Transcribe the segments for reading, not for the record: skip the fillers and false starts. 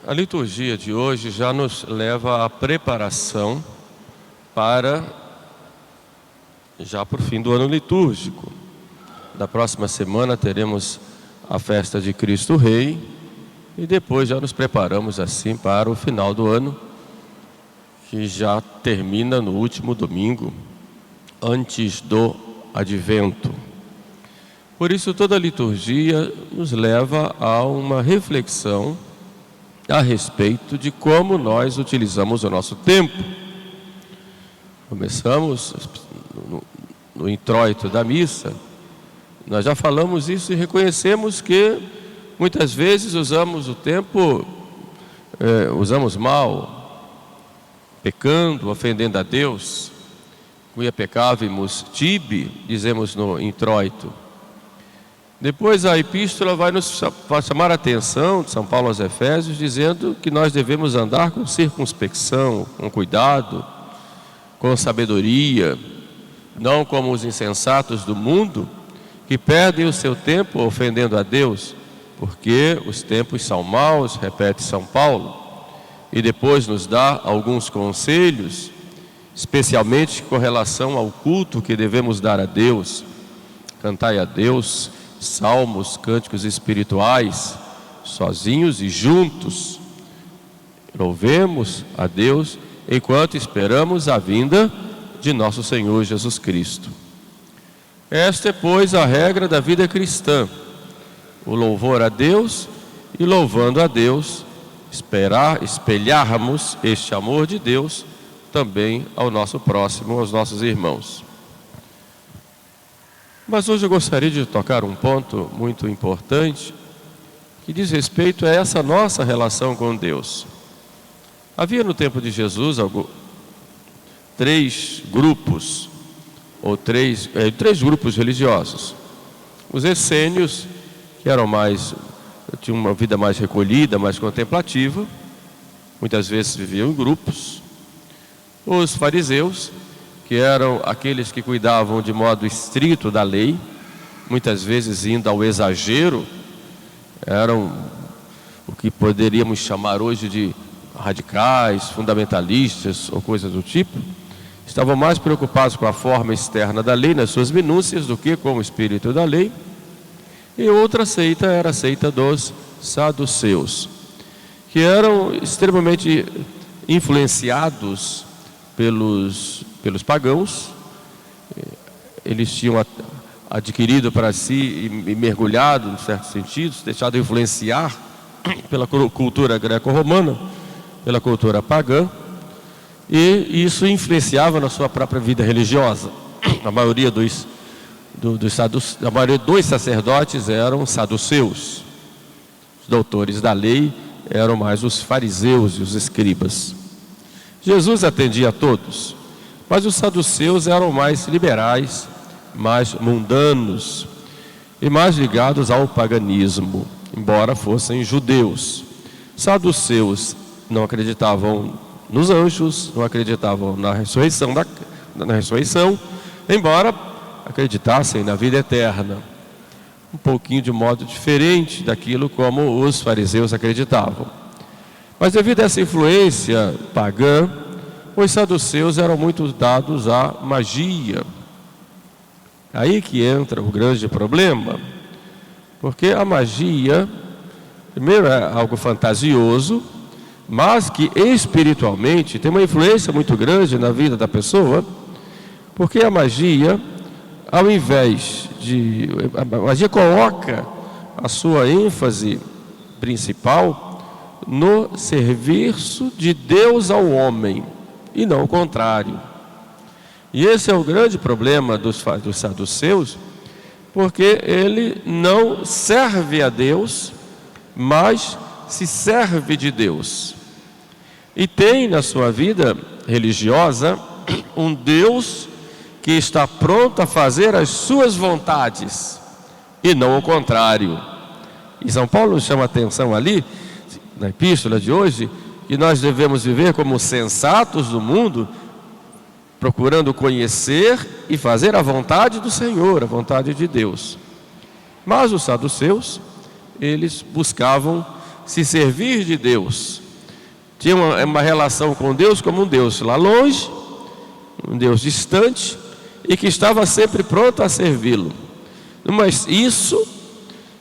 A liturgia de hoje já nos leva à preparação para o fim do ano litúrgico. Da próxima semana teremos a festa de Cristo Rei e depois já nos preparamos assim para o final do ano, que já termina no último domingo, antes do Advento. Por isso toda a liturgia nos leva a uma reflexão a respeito de como nós utilizamos o nosso tempo. Começamos no introito da missa, nós já falamos isso e reconhecemos que muitas vezes usamos o tempo, usamos mal, pecando, ofendendo a Deus. Quia peccavimus tibi, dizemos no introito. Depois a epístola vai chamar a atenção de São Paulo aos Efésios, dizendo que nós devemos andar com circunspecção, com cuidado, com sabedoria, não como os insensatos do mundo, que perdem o seu tempo ofendendo a Deus, porque os tempos são maus, repete São Paulo, e depois nos dá alguns conselhos, especialmente com relação ao culto que devemos dar a Deus. Cantai a Deus salmos, cânticos espirituais, sozinhos e juntos. Louvemos a Deus enquanto esperamos a vinda de nosso Senhor Jesus Cristo. Esta é, pois, a regra da vida cristã: o louvor a Deus e, louvando a Deus, espelharmos este amor de Deus também ao nosso próximo, aos nossos irmãos. Mas hoje eu gostaria de tocar um ponto muito importante que diz respeito a essa nossa relação com Deus. Havia no tempo de Jesus três grupos religiosos. Os essênios, que tinham uma vida mais recolhida, mais contemplativa, muitas vezes viviam em grupos. Os fariseus, que eram aqueles que cuidavam de modo estrito da lei, muitas vezes indo ao exagero, eram o que poderíamos chamar hoje de radicais, fundamentalistas ou coisas do tipo. Estavam mais preocupados com a forma externa da lei, nas suas minúcias, do que com o espírito da lei. E outra seita era a seita dos saduceus, que eram extremamente influenciados pelos pagãos. Eles tinham adquirido para si e mergulhado, em certos sentidos, deixado influenciar pela cultura greco-romana, pela cultura pagã, e isso influenciava na sua própria vida religiosa. A maioria dos sacerdotes eram saduceus. Os doutores da lei eram mais os fariseus e os escribas. Jesus atendia a todos, mas os saduceus eram mais liberais, mais mundanos e mais ligados ao paganismo, embora fossem judeus. Saduceus não acreditavam nos anjos, não acreditavam na ressurreição, embora acreditassem na vida eterna, um pouquinho de modo diferente daquilo como os fariseus acreditavam. Mas devido a essa influência pagã, os saduceus eram muito dados à magia. Aí que entra o grande problema, porque a magia, primeiro, é algo fantasioso, mas que espiritualmente tem uma influência muito grande na vida da pessoa, porque a magia, a magia coloca a sua ênfase principal no serviço de Deus ao homem, e não o contrário. E esse é o grande problema dos saduceus, porque ele não serve a Deus, mas se serve de Deus. E tem na sua vida religiosa um Deus que está pronto a fazer as suas vontades, e não o contrário. E São Paulo chama a atenção ali, na epístola de hoje, que nós devemos viver como sensatos do mundo, procurando conhecer e fazer a vontade do Senhor, a vontade de Deus. Mas os saduceus, eles buscavam se servir de Deus. Tinha uma relação com Deus como um Deus lá longe, um Deus distante, e que estava sempre pronto a servi-lo. Isso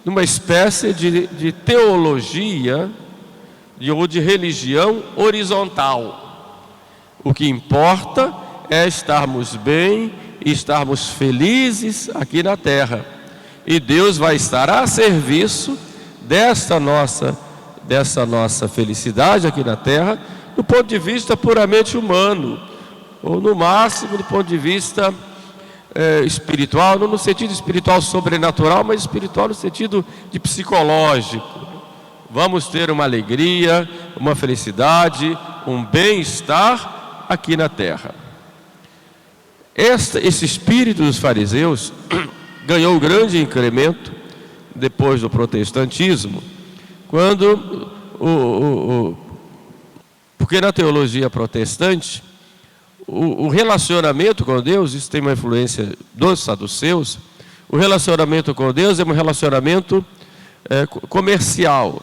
numa espécie de teologia ou de religião horizontal. O que importa é estarmos bem e estarmos felizes aqui na terra. E Deus vai estar a serviço dessa nossa felicidade aqui na terra, do ponto de vista puramente humano, ou no máximo do ponto de vista espiritual, não no sentido espiritual sobrenatural, mas espiritual no sentido de psicológico. Vamos ter uma alegria, uma felicidade, um bem-estar aqui na terra. Esse espírito dos fariseus ganhou um grande incremento depois do protestantismo, quando porque na teologia protestante o relacionamento com Deus, isso tem uma influência dos saduceus, o relacionamento com Deus é um relacionamento comercial.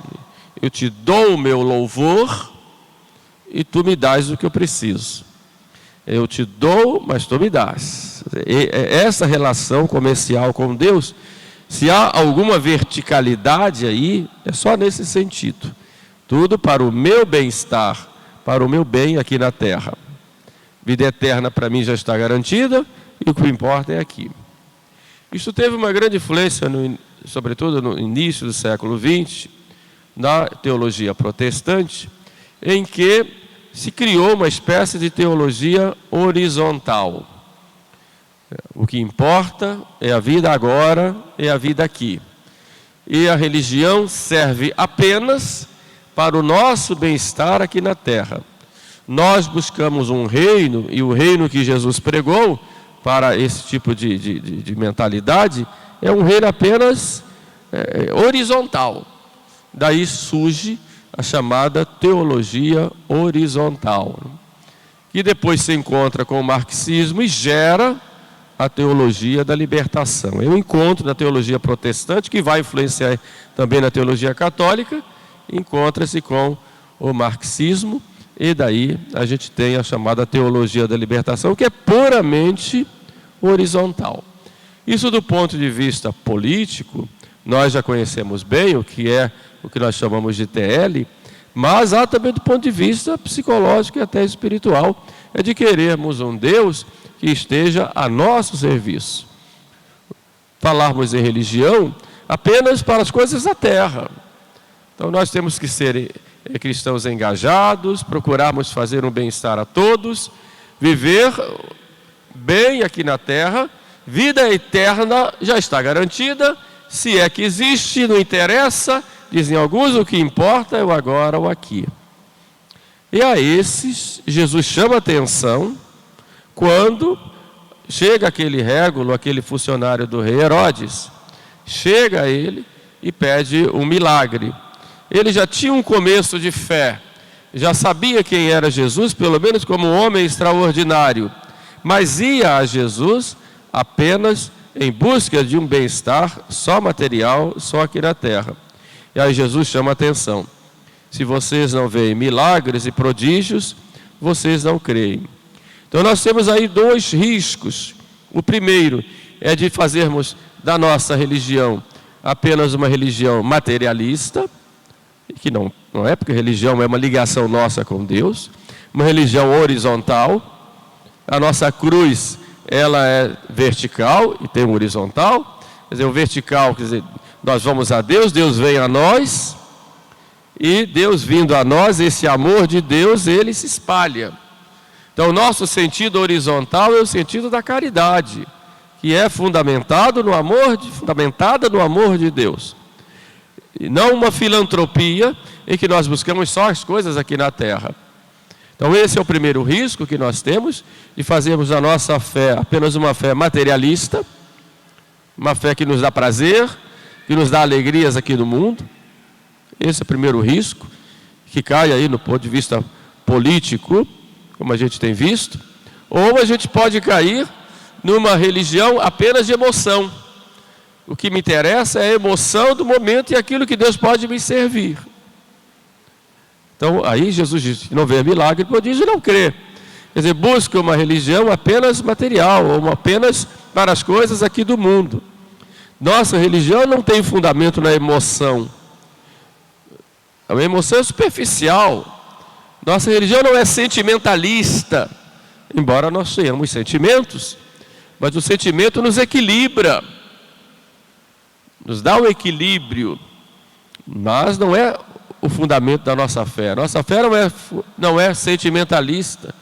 Eu te dou o meu louvor e tu me dás o que eu preciso. Eu te dou, mas tu me dás. Essa relação comercial com Deus, se há alguma verticalidade aí, é só nesse sentido. Tudo para o meu bem-estar, para o meu bem aqui na terra. Vida eterna para mim já está garantida e o que importa é aqui. Isso teve uma grande influência, sobretudo no início do século XX, na teologia protestante, em que se criou uma espécie de teologia horizontal. O que importa é a vida agora, é a vida aqui. E a religião serve apenas para o nosso bem-estar aqui na terra. Nós buscamos um reino, e o reino que Jesus pregou para esse tipo de mentalidade é um reino apenas horizontal. Daí surge a chamada teologia horizontal, que depois se encontra com o marxismo e gera a teologia da libertação. É um encontro da teologia protestante, que vai influenciar também na teologia católica, encontra-se com o marxismo, e daí a gente tem a chamada teologia da libertação, que é puramente horizontal. Isso do ponto de vista político, nós já conhecemos bem o que é o que nós chamamos de TL, mas há também do ponto de vista psicológico e até espiritual, é de querermos um Deus que esteja a nosso serviço. Falarmos em religião apenas para as coisas da terra. Então nós temos que ser cristãos engajados, procurarmos fazer um bem-estar a todos, viver bem aqui na terra, vida eterna já está garantida, se é que existe, não interessa, dizem alguns, o que importa é o agora ou aqui. E a esses, Jesus chama atenção quando chega aquele régulo, aquele funcionário do rei Herodes, chega a ele e pede um milagre. Ele já tinha um começo de fé, já sabia quem era Jesus, pelo menos como um homem extraordinário, mas ia a Jesus apenas em busca de um bem-estar só material, só aqui na terra. E aí Jesus chama a atenção: se vocês não veem milagres e prodígios, vocês não creem. Então nós temos aí dois riscos. O primeiro é de fazermos da nossa religião apenas uma religião materialista, que não é, porque religião é uma ligação nossa com Deus, uma religião horizontal. A nossa cruz, ela é vertical e tem um horizontal. Quer dizer, o vertical, quer dizer, nós vamos a Deus, Deus vem a nós, e Deus vindo a nós, esse amor de Deus, ele se espalha. Então o nosso sentido horizontal é o sentido da caridade, que é fundamentada no amor de Deus. E não uma filantropia em que nós buscamos só as coisas aqui na terra. Então esse é o primeiro risco que nós temos, de fazermos a nossa fé apenas uma fé materialista, uma fé que nos dá prazer, que nos dá alegrias aqui no mundo. Esse é o primeiro risco, que cai aí no ponto de vista político, como a gente tem visto. Ou a gente pode cair numa religião apenas de emoção. O que me interessa é a emoção do momento e aquilo que Deus pode me servir. Então, aí Jesus diz que não vê milagre, prodígio, não crê. Quer dizer, busca uma religião apenas material, ou apenas para as coisas aqui do mundo. Nossa religião não tem fundamento na emoção. A emoção é superficial. Nossa religião não é sentimentalista, embora nós tenhamos sentimentos, mas o sentimento nos equilibra, nos dá um equilíbrio, mas não é o fundamento da nossa fé. A nossa fé não é sentimentalista.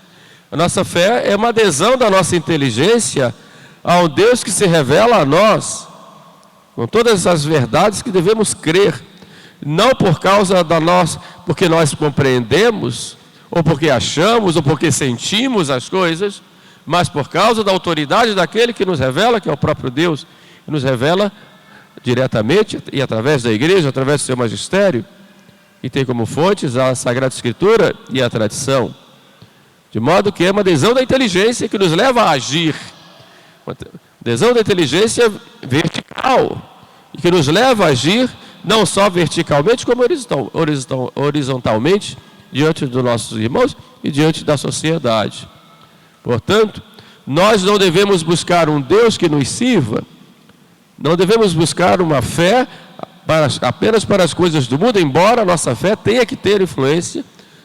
A nossa fé é uma adesão da nossa inteligência ao Deus que se revela a nós, com todas as verdades que devemos crer, não por causa da nossa, porque nós compreendemos, ou porque achamos, ou porque sentimos as coisas, mas por causa da autoridade daquele que nos revela, que é o próprio Deus, que nos revela diretamente e através da igreja, através do seu magistério, e tem como fontes a Sagrada Escritura e a tradição. De modo que é uma adesão da inteligência que nos leva a agir. Uma adesão da inteligência vertical, e que nos leva a agir não só verticalmente, como horizontalmente, diante dos nossos irmãos e diante da sociedade. Portanto, nós não devemos buscar um Deus que nos sirva, não devemos buscar uma fé apenas para as coisas do mundo, embora a nossa fé tenha que ter influência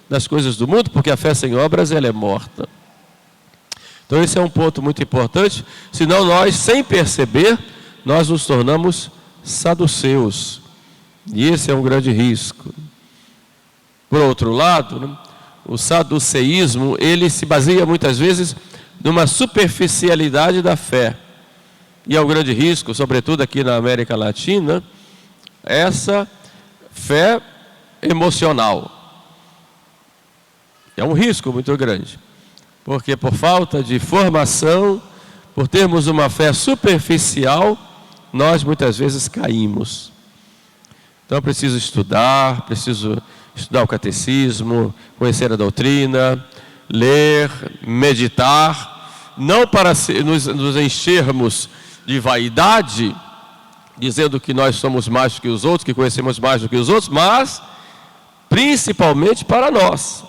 das coisas do mundo, porque a fé sem obras ela é morta. Então esse é um ponto muito importante, senão nós, sem perceber, nós nos tornamos saduceus, e esse é um grande risco. Por outro lado, o saduceísmo, ele se baseia muitas vezes numa superficialidade da fé, e é um grande risco, sobretudo aqui na América Latina, essa fé emocional. É um risco muito grande, porque por falta de formação, por termos uma fé superficial, nós muitas vezes caímos. Então preciso estudar o catecismo, conhecer a doutrina, ler, meditar, não para nos enchermos de vaidade, dizendo que nós somos mais do que os outros, que conhecemos mais do que os outros, mas principalmente para nós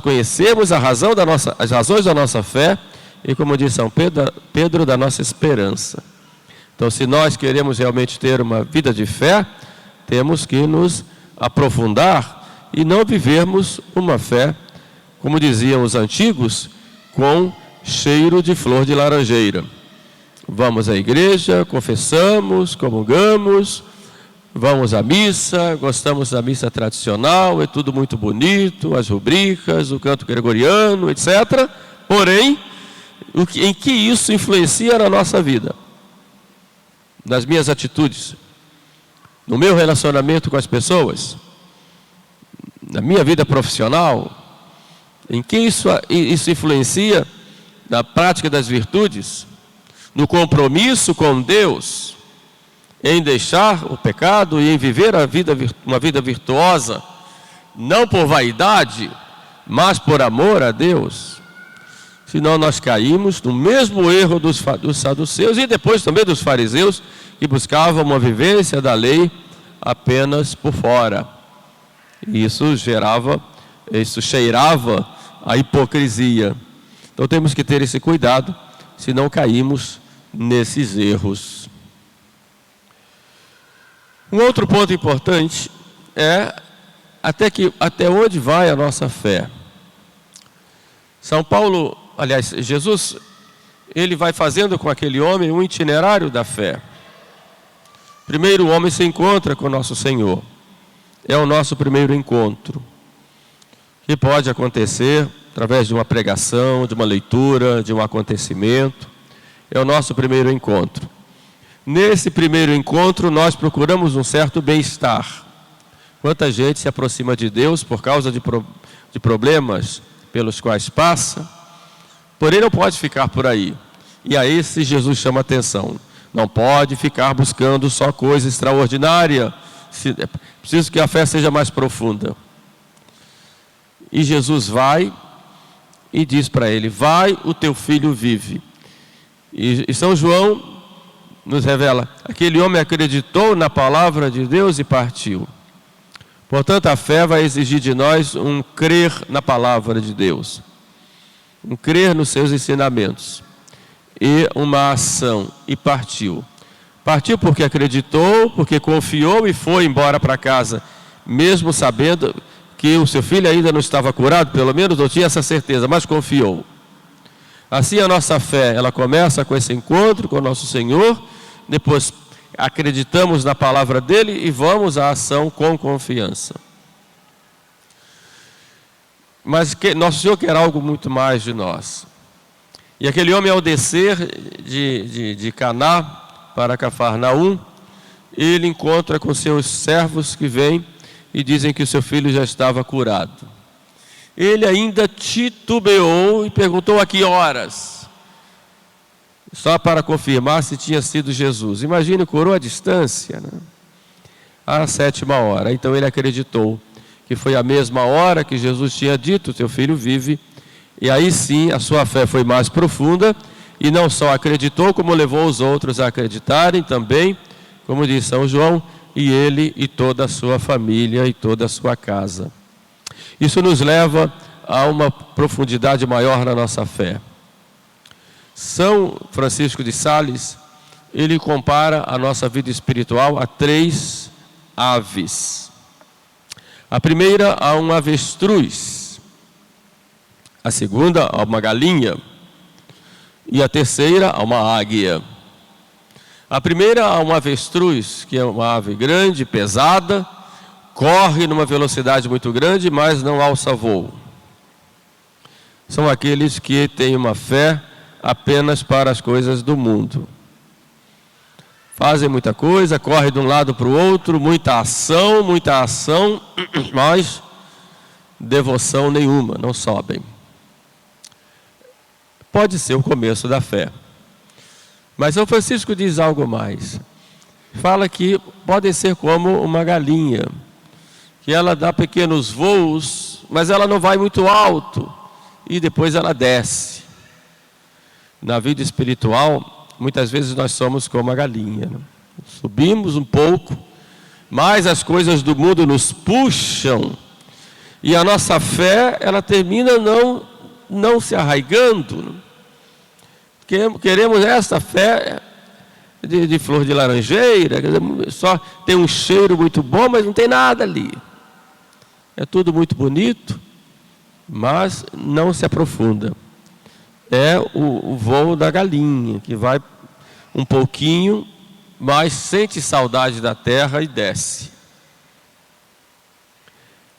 conhecermos as razões da nossa fé e, como diz São Pedro, da nossa esperança. Então, se nós queremos realmente ter uma vida de fé, temos que nos aprofundar e não vivermos uma fé, como diziam os antigos, com cheiro de flor de laranjeira. Vamos à igreja, confessamos, comungamos, vamos à missa, gostamos da missa tradicional, é tudo muito bonito, as rubricas, o canto gregoriano, etc. Porém, em que isso influencia na nossa vida? Nas minhas atitudes, no meu relacionamento com as pessoas, na minha vida profissional, em que isso influencia na prática das virtudes, no compromisso com Deus, em deixar o pecado e em viver uma vida virtuosa, não por vaidade, mas por amor a Deus. Senão nós caímos no mesmo erro dos saduceus e depois também dos fariseus, que buscavam uma vivência da lei apenas por fora. E isso cheirava a hipocrisia. Então temos que ter esse cuidado, senão caímos nesses erros. Um outro ponto importante é até onde vai a nossa fé. Jesus, ele vai fazendo com aquele homem um itinerário da fé. Primeiro o homem se encontra com o nosso Senhor. É o nosso primeiro encontro, que pode acontecer através de uma pregação, de uma leitura, de um acontecimento. É o nosso primeiro encontro. Nesse primeiro encontro, nós procuramos um certo bem-estar. Quanta gente se aproxima de Deus por causa de problemas pelos quais passa, porém não pode ficar por aí. E a esse Jesus chama atenção. Não pode ficar buscando só coisa extraordinária. É preciso que a fé seja mais profunda. E Jesus vai e diz para ele: vai, o teu filho vive. E São João nos revela: aquele homem acreditou na palavra de Deus e partiu. Portanto, a fé vai exigir de nós um crer na palavra de Deus, um crer nos seus ensinamentos e uma ação, e partiu. Partiu porque acreditou, porque confiou e foi embora para casa, mesmo sabendo que o seu filho ainda não estava curado, pelo menos não tinha essa certeza, mas confiou. Assim a nossa fé, ela começa com esse encontro com o nosso Senhor, depois acreditamos na palavra dele e vamos à ação com confiança. Mas nosso Senhor quer algo muito mais de nós. E aquele homem, ao descer de Caná para Cafarnaum, ele encontra com seus servos que vêm e dizem que o seu filho já estava curado. Ele ainda titubeou e perguntou a que horas, só para confirmar se tinha sido Jesus. Imagine, curou à distância, né? À 7ª hora. Então ele acreditou que foi a mesma hora que Jesus tinha dito: teu filho vive. E aí sim a sua fé foi mais profunda, e não só acreditou, como levou os outros a acreditarem também, como diz São João, e ele e toda a sua família e toda a sua casa. Isso nos leva a uma profundidade maior na nossa fé. São Francisco de Sales, ele compara a nossa vida espiritual a 3 aves. A primeira a um avestruz, a segunda a uma galinha e a terceira a uma águia. A primeira a um avestruz, que é uma ave grande, pesada, corre numa velocidade muito grande, mas não alça voo. São aqueles que têm uma fé apenas para as coisas do mundo. Fazem muita coisa, correm de um lado para o outro, muita ação, mas devoção nenhuma, não sobem. Pode ser o começo da fé. Mas São Francisco diz algo mais. Fala que pode ser como uma galinha, que ela dá pequenos voos, mas ela não vai muito alto, e depois ela desce. Na vida espiritual, muitas vezes nós somos como a galinha, né? Subimos um pouco, mas as coisas do mundo nos puxam, e a nossa fé, ela termina não se arraigando, né? Queremos essa fé de flor de laranjeira, só tem um cheiro muito bom, mas não tem nada ali. É tudo muito bonito, mas não se aprofunda. É o voo da galinha, que vai um pouquinho, mas sente saudade da terra e desce.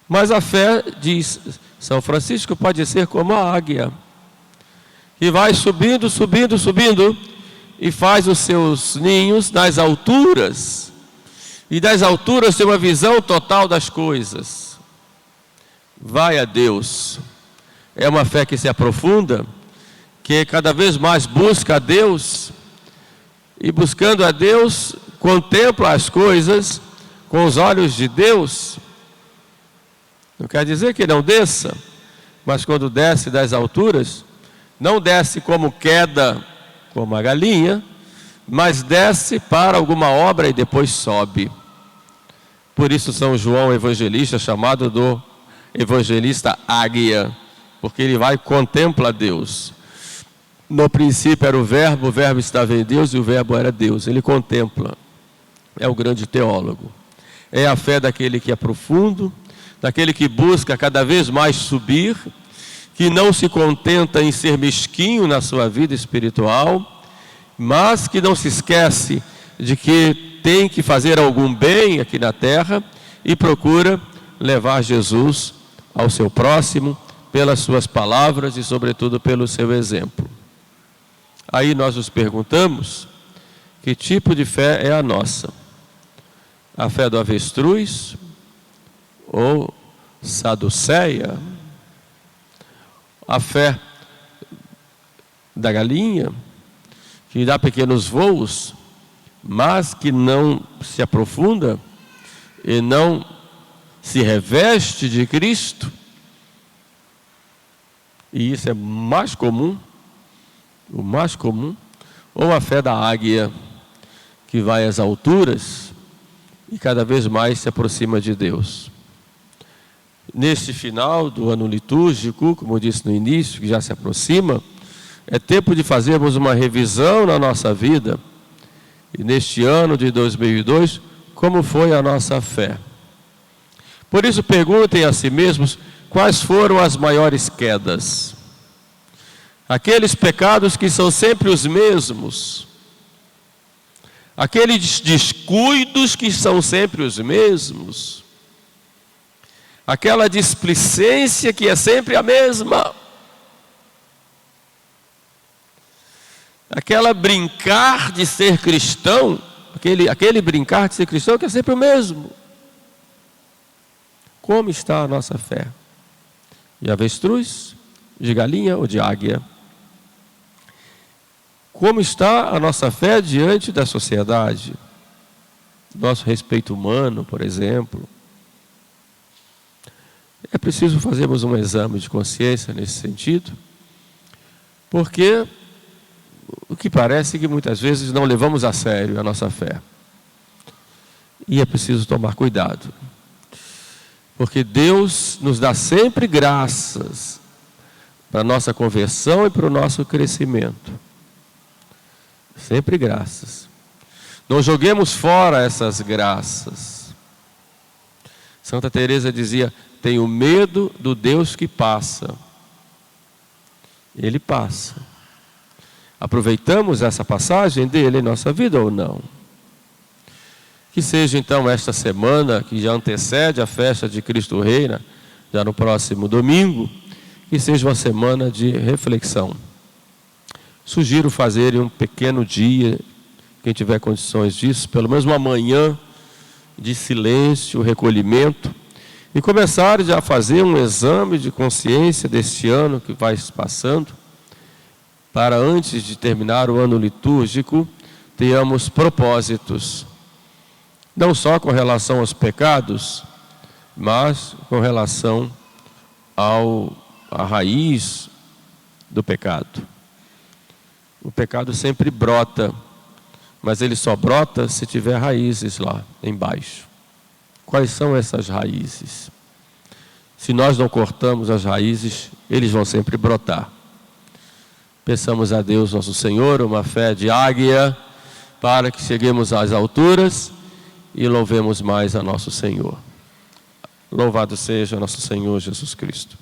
Mas a fé, diz São Francisco, pode ser como a águia, que vai subindo, e faz os seus ninhos nas alturas, e das alturas tem uma visão total das coisas. Vai a Deus. É uma fé que se aprofunda, que cada vez mais busca a Deus, e buscando a Deus, contempla as coisas com os olhos de Deus. Não quer dizer que não desça, mas quando desce das alturas, não desce como queda, como a galinha, mas desce para alguma obra e depois sobe. Por isso São João Evangelista, chamado do evangelista águia, porque ele vai e contempla Deus. No princípio era o verbo estava em Deus e o verbo era Deus. Ele contempla, é o grande teólogo. É a fé daquele que é profundo, daquele que busca cada vez mais subir, que não se contenta em ser mesquinho na sua vida espiritual, mas que não se esquece de que tem que fazer algum bem aqui na terra e procura levar Jesus ao seu próximo pelas suas palavras e sobretudo pelo seu exemplo. Aí nós nos perguntamos, que tipo de fé é a nossa? A fé do avestruz ou saduceia? A fé da galinha, que dá pequenos voos, mas que não se aprofunda e não se reveste de Cristo? E isso é mais comum, o mais comum. Ou a fé da águia, que vai às alturas e cada vez mais se aproxima de Deus. neste final do ano litúrgico, como eu disse no início, que já se aproxima, é tempo de fazermos uma revisão na nossa vida. E neste ano de 2002, como foi a nossa fé? Por isso, perguntem a si mesmos quais foram as maiores quedas. Aqueles pecados que são sempre os mesmos. Aqueles descuidos que são sempre os mesmos. Aquela displicência que é sempre a mesma. Aquela brincar de ser cristão, aquele brincar de ser cristão que é sempre o mesmo. Como está a nossa fé? De avestruz, de galinha ou de águia? Como está a nossa fé diante da sociedade? Nosso respeito humano, por exemplo. É preciso fazermos um exame de consciência nesse sentido, porque o que parece que muitas vezes não levamos a sério a nossa fé. E é preciso tomar cuidado, porque Deus nos dá sempre graças para a nossa conversão e para o nosso crescimento. Sempre graças. Não joguemos fora essas graças. Santa Teresa dizia: tenho medo do Deus que passa. Ele passa. Aproveitamos essa passagem dele em nossa vida ou não? Que seja então esta semana, que já antecede a festa de Cristo Reina, já no próximo domingo, que seja uma semana de reflexão. Sugiro fazerem um pequeno dia, quem tiver condições disso, pelo menos uma manhã de silêncio, recolhimento, e começar já a fazer um exame de consciência deste ano que vai se passando, para antes de terminar o ano litúrgico, tenhamos propósitos, não só com relação aos pecados, mas com relação à raiz do pecado. O pecado sempre brota, mas ele só brota se tiver raízes lá embaixo. Quais são essas raízes? Se nós não cortamos as raízes, eles vão sempre brotar. Peçamos a Deus nosso Senhor uma fé de águia, para que cheguemos às alturas e louvemos mais a nosso Senhor. Louvado seja nosso Senhor Jesus Cristo.